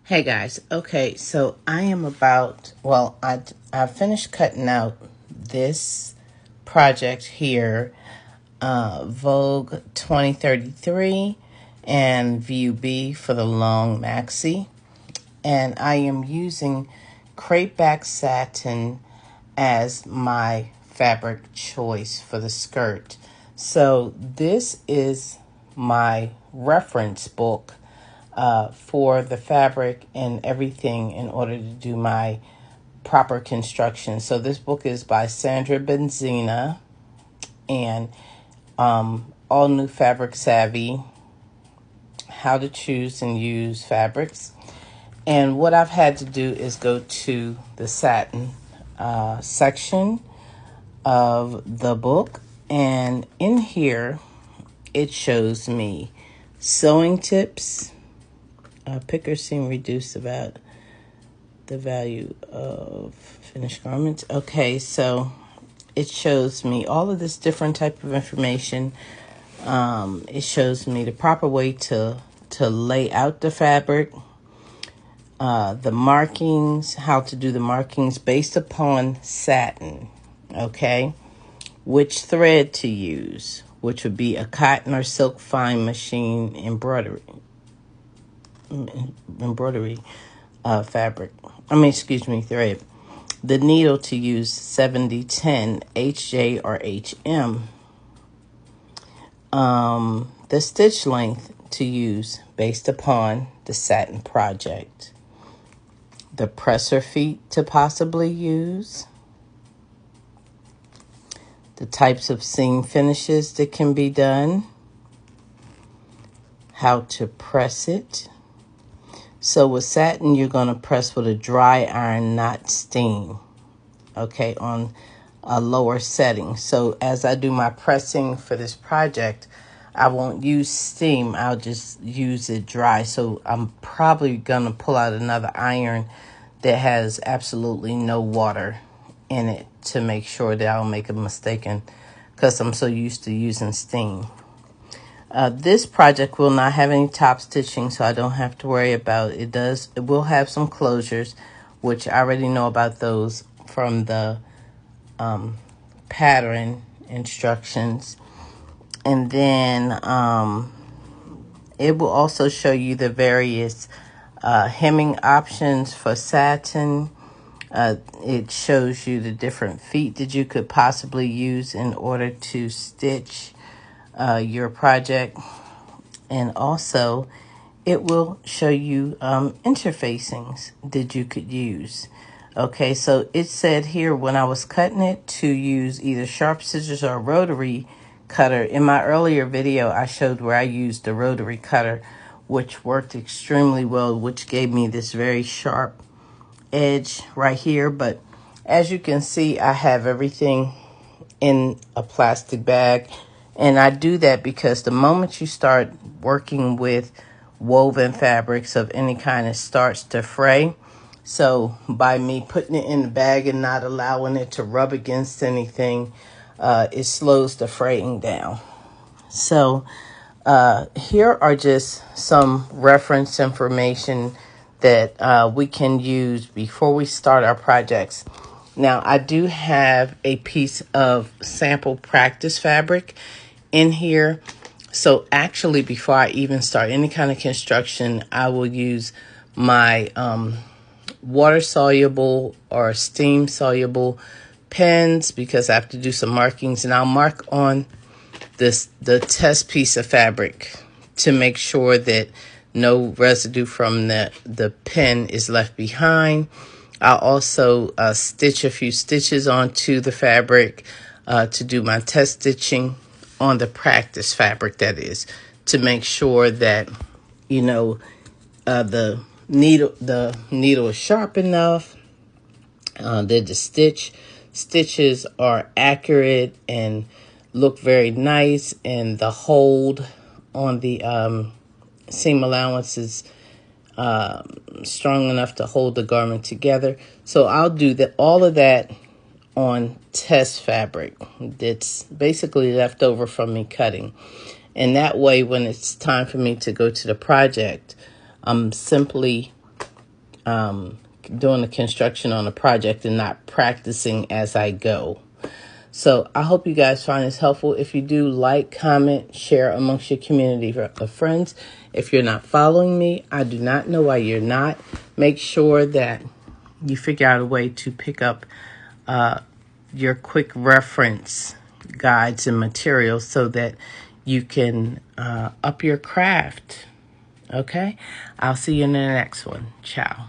Hey guys, okay, so I am I finished cutting out this project here, Vogue 2033 and VUB for the long maxi, and I am using crepe back satin as my fabric choice for the skirt. So this is my reference book for the fabric and everything in order to do my proper construction. So this book is by Sandra Benzina and All New Fabric Savvy, How to Choose and Use Fabrics. And what I've had to do is go to the satin section of the book. And in here, it shows me sewing tips. Pickers seem reduced about the value of finished garments. Okay, so it shows me all of this different type of information. It shows me the proper way to lay out the fabric, the markings, how to do the markings based upon satin, okay? Which thread to use, which would be a cotton or silk fine machine embroidery fabric. Thread. The needle to use 7010 HJ or HM. The stitch length to use based upon the satin project. The presser feet to possibly use. The types of seam finishes that can be done. How to press it. So with satin, you're going to press with a dry iron, not steam, okay, on a lower setting. So as I do my pressing for this project, I won't use steam. I'll just use it dry. So I'm probably going to pull out another iron that has absolutely no water in it to make sure that I don't make a mistake, because I'm so used to using steam. This project will not have any top stitching, so I don't have to worry about it. It will have some closures, which I already know about those from the pattern instructions. And then it will also show you the various hemming options for satin. It shows you the different feet that you could possibly use in order to stitch your project. And also it will show you interfacings that you could use. Okay, so it said here when I was cutting it to use either sharp scissors or a rotary cutter. In my earlier video, I showed where I used the rotary cutter, which worked extremely well, which gave me this very sharp edge right here. But as you can see, I have everything in a plastic bag. And I do that because the moment you start working with woven fabrics of any kind, it starts to fray. So by me putting it in the bag and not allowing it to rub against anything, it slows the fraying down. So here are just some reference information that we can use before we start our projects. Now, I do have a piece of sample practice fabric in here. So actually, before I even start any kind of construction, I will use my water-soluble or steam-soluble pens because I have to do some markings. And I'll mark on the test piece of fabric to make sure that no residue from the pen is left behind. I'll also stitch a few stitches onto the fabric to do my test stitching on the practice fabric, that is, to make sure that, you know, the needle is sharp enough, that the stitches are accurate and look very nice, and the hold on the seam allowance is strong enough to hold the garment together. So I'll do all of that on test fabric that's basically left over from me cutting. And that way, when it's time for me to go to the project, I'm simply doing the construction on a project and not practicing as I go. So I hope you guys find this helpful. If you do, like, comment, share amongst your community of friends. If you're not following me, I do not know why you're not. Make sure that you figure out a way to pick up your quick reference guides and materials so that you can up your craft. Okay? I'll see you in the next one. Ciao.